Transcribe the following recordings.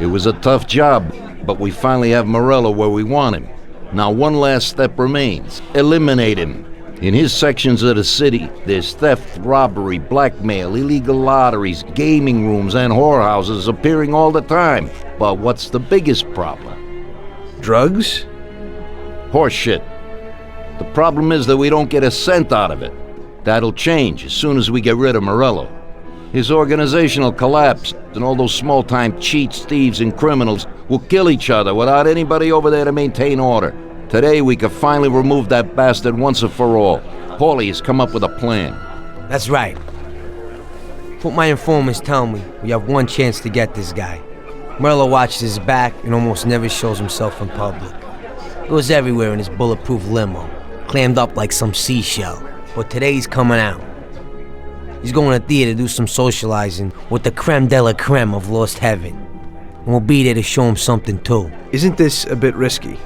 It was a tough job, but we finally have Morello where we want him. Now one last step remains. Eliminate him. In his sections of the city, there's theft, robbery, blackmail, illegal lotteries, gaming rooms, and whorehouses appearing all the time. But what's the biggest problem? Drugs? Horseshit. The problem is that we don't get a cent out of it. That'll change as soon as we get rid of Morello. His organization will collapse, and all those small-time cheats, thieves, and criminals will kill each other without anybody over there to maintain order. Today, we can finally remove that bastard once and for all. Paulie has come up with a plan. That's right. What my informants tell me, we have one chance to get this guy. Morello watches his back and almost never shows himself in public. Goes everywhere in his bulletproof limo, clammed up like some seashell. But today he's coming out. He's going to theater to do some socializing with the Crème De La Crème of Lost Heaven. And we'll be there to show him something too. Isn't this a bit risky?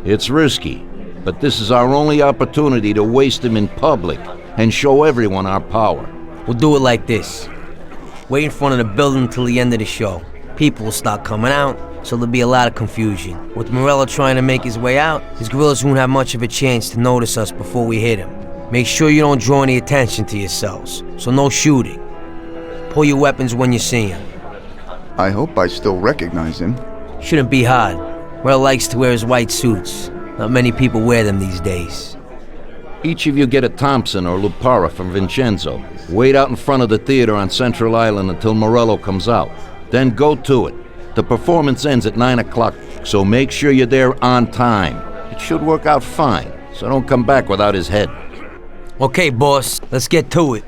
It's risky, but this is our only opportunity to waste him in public and show everyone our power. We'll do it like this. Wait in front of the building until the end of the show. People will start coming out, so there'll be a lot of confusion. With Morello trying to make his way out, his guerrillas won't have much of a chance to notice us before we hit him. Make sure you don't draw any attention to yourselves, so no shooting. Pull your weapons when you see him. I hope I still recognize him. Shouldn't be hard. Morello likes to wear his white suits. Not many people wear them these days. Each of you get a Thompson or Lupara from Vincenzo. Wait out in front of the theater on Central Island until Morello comes out. Then go to it. The performance ends at 9 o'clock, so make sure you're there on time. It should work out fine, so don't come back without his head. Okay, boss, let's get to it.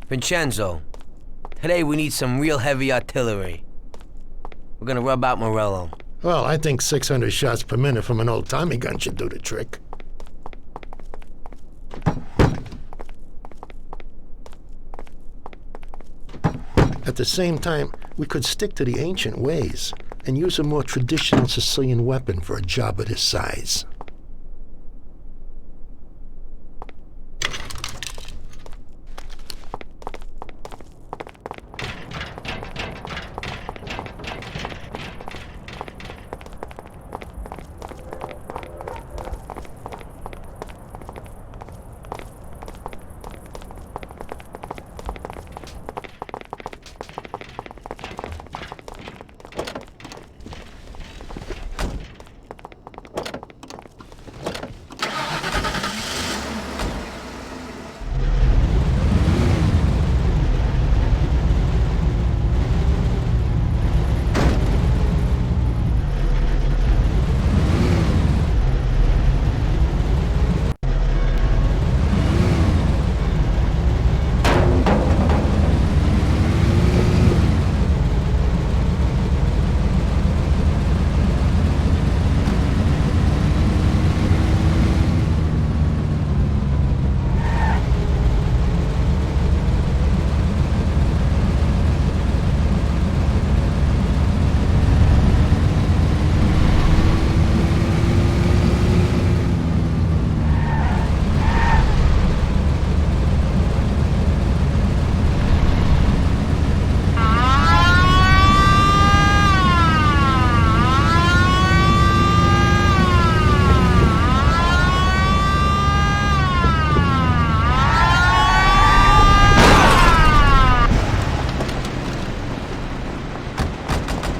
Vincenzo, today we need some real heavy artillery. We're gonna rub out Morello. Well, I think 600 shots per minute from an old Tommy gun should do the trick. At the same time, we could stick to the ancient ways and use a more traditional Sicilian weapon for a job of this size.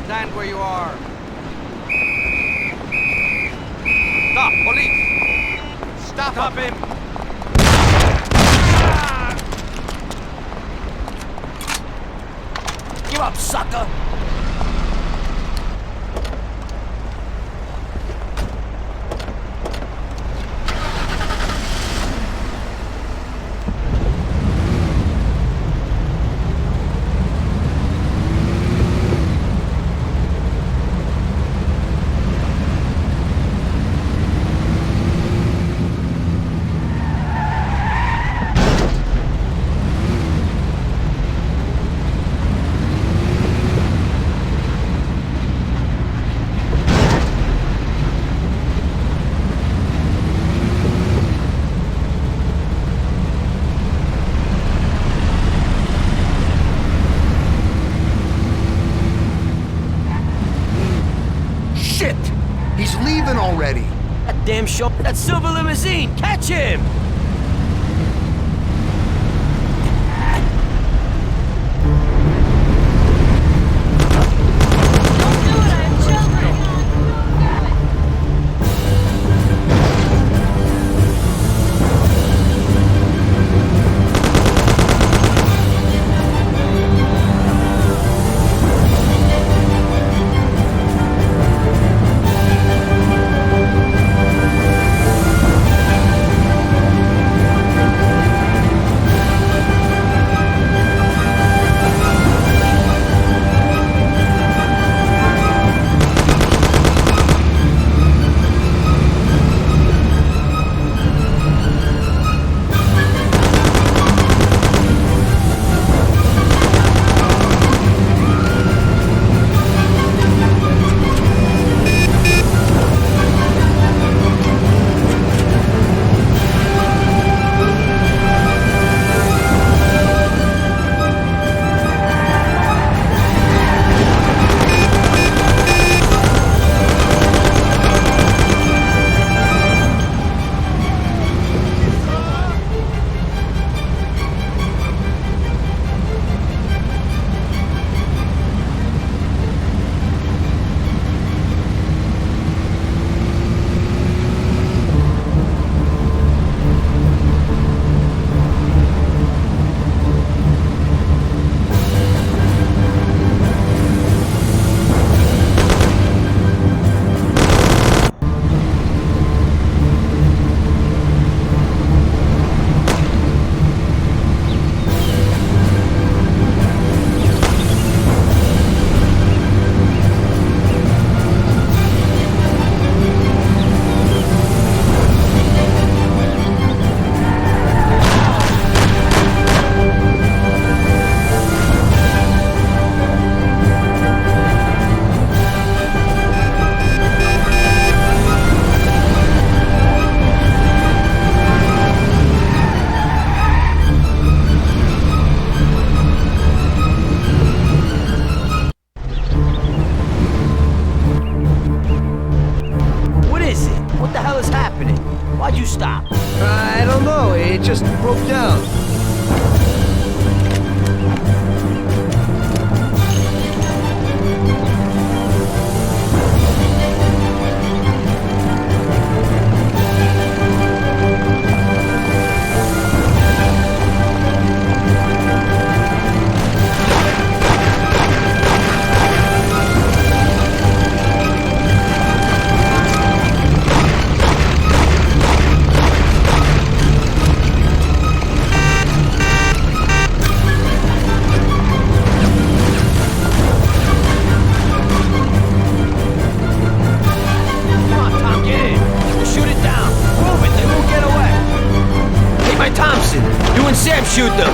Stand where you are. Stop, police! Stop him! Give up, sucker! damn show. That silver limousine! Catch him! Why'd you stop? I don't know, it just broke down. You and Sam shoot them!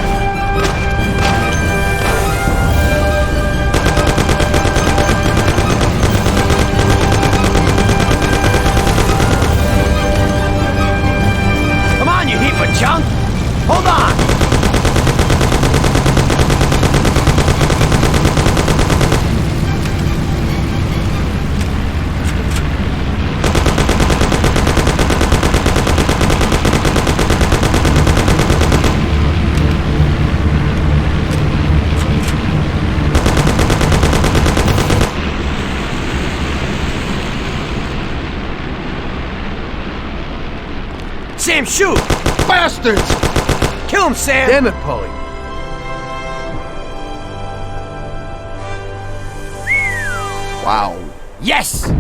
Come on, you heap of junk! Hold on! Sam, shoot! Bastards! Kill him, Sam! Damn it, Paulie. Wow. Yes!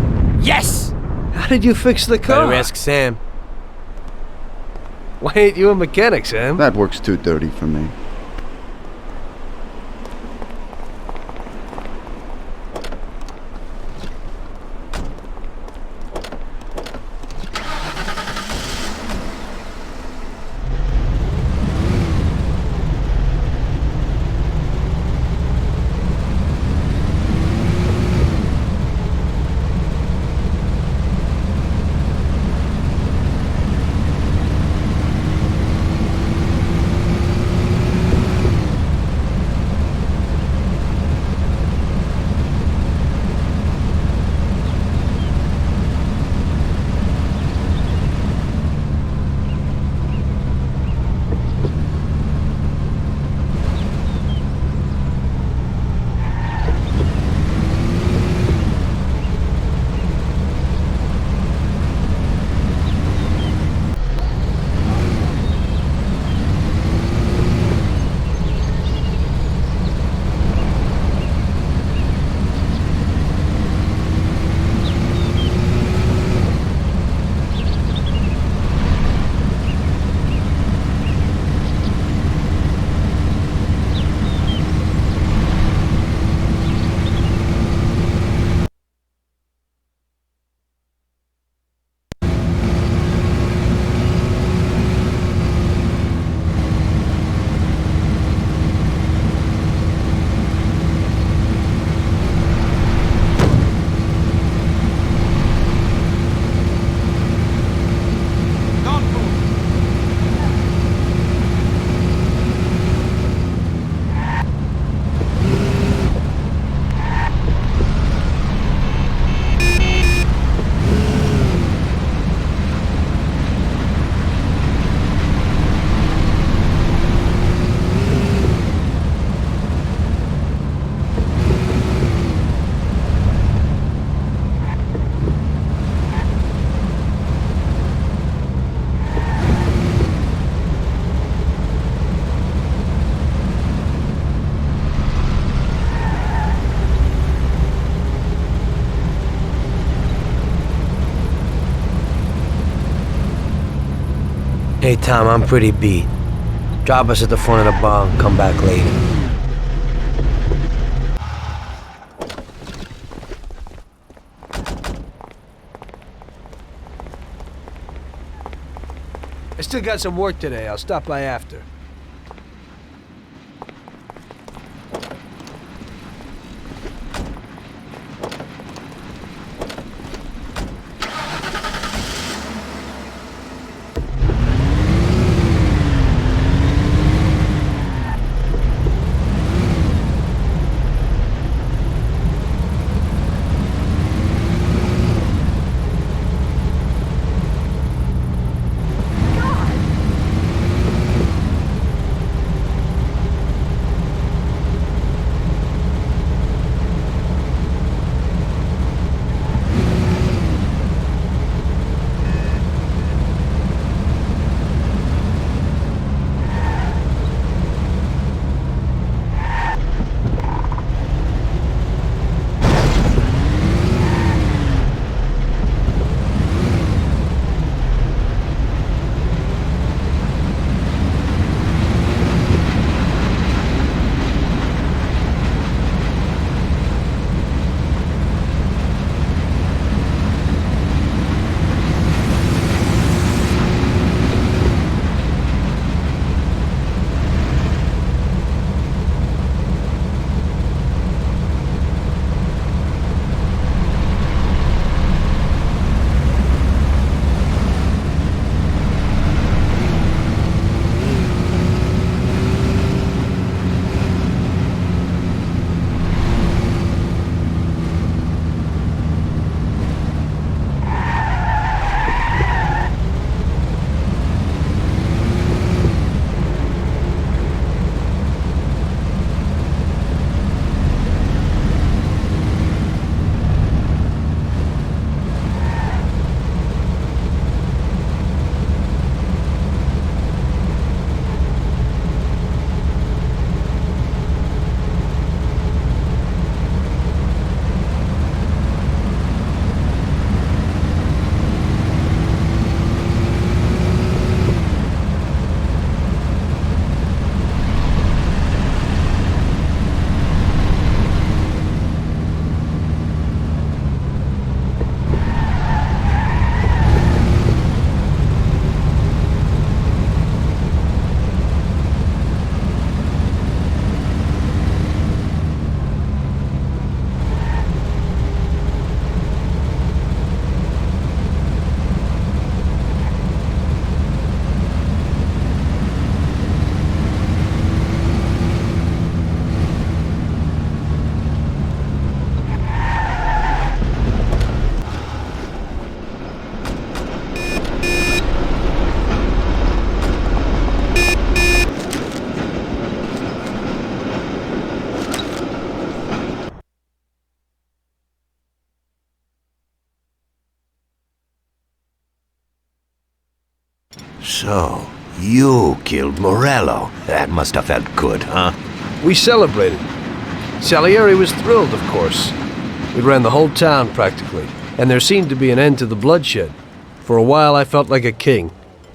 Yes! How did you fix the car? Better ask Sam. Why ain't you a mechanic, Sam? That works too dirty for me. Hey, Tom, I'm pretty beat. Drop us at the front of the bar and come back later. I still got some work today. I'll stop by after. So, you killed Morello. That must have felt good, huh? We celebrated. Salieri was thrilled, of course. We ran the whole town, practically, and there seemed to be an end to the bloodshed. For a while, I felt like a king,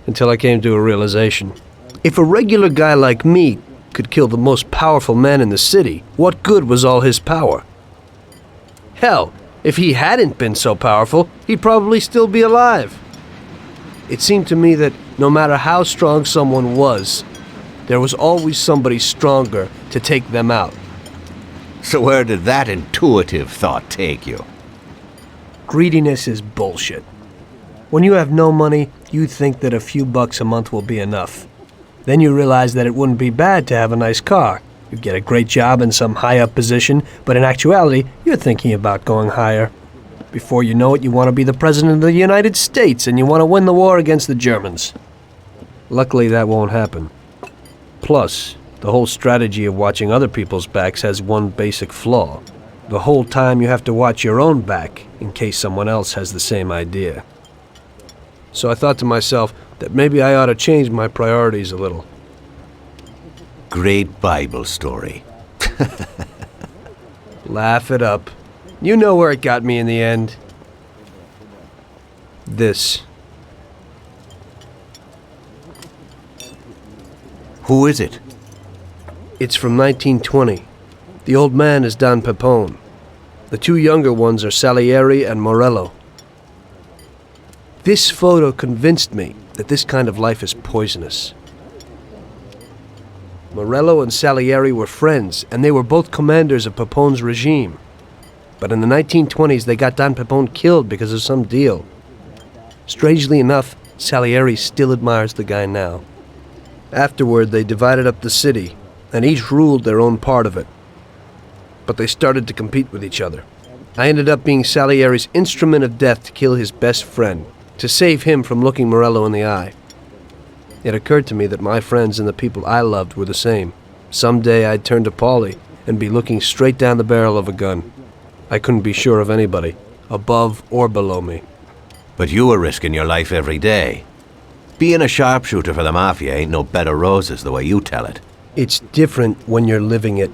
until I came to a realization. If a regular guy like me could kill the most powerful man in the city, what good was all his power? Hell, if he hadn't been so powerful, he'd probably still be alive. It seemed to me that no matter how strong someone was, there was always somebody stronger to take them out. So where did that intuitive thought take you? Greediness is bullshit. When you have no money, you think that a few bucks a month will be enough. Then you realize that it wouldn't be bad to have a nice car. You get a great job in some high-up position, but in actuality, you're thinking about going higher. Before you know it, you want to be the President of the United States, and you want to win the war against the Germans. Luckily, that won't happen. Plus, the whole strategy of watching other people's backs has one basic flaw. The whole time you have to watch your own back, in case someone else has the same idea. So I thought to myself that maybe I ought to change my priorities a little. Great Bible story. Laugh it up. You know where it got me in the end. This. Who is it? It's from 1920. The old man is Don Pepone. The two younger ones are Salieri and Morello. This photo convinced me that this kind of life is poisonous. Morello and Salieri were friends, and they were both commanders of Pepone's regime. But in the 1920s, they got Don Pepone killed because of some deal. Strangely enough, Salieri still admires the guy now. Afterward, they divided up the city, and each ruled their own part of it. But they started to compete with each other. I ended up being Salieri's instrument of death to kill his best friend, to save him from looking Morello in the eye. It occurred to me that my friends and the people I loved were the same. Someday I'd turn to Paulie and be looking straight down the barrel of a gun. I couldn't be sure of anybody, above or below me. But you were risking your life every day. Being a sharpshooter for the Mafia ain't no bed of roses the way you tell it. It's different when you're living it.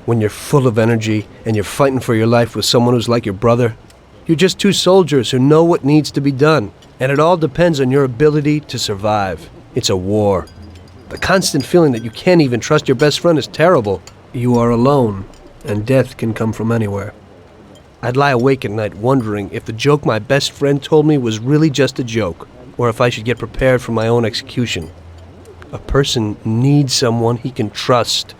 When you're full of energy and you're fighting for your life with someone who's like your brother. You're just two soldiers who know what needs to be done, and it all depends on your ability to survive. It's a war. The constant feeling that you can't even trust your best friend is terrible. You are alone, and death can come from anywhere. I'd lie awake at night wondering if the joke my best friend told me was really just a joke, or if I should get prepared for my own execution. A person needs someone he can trust.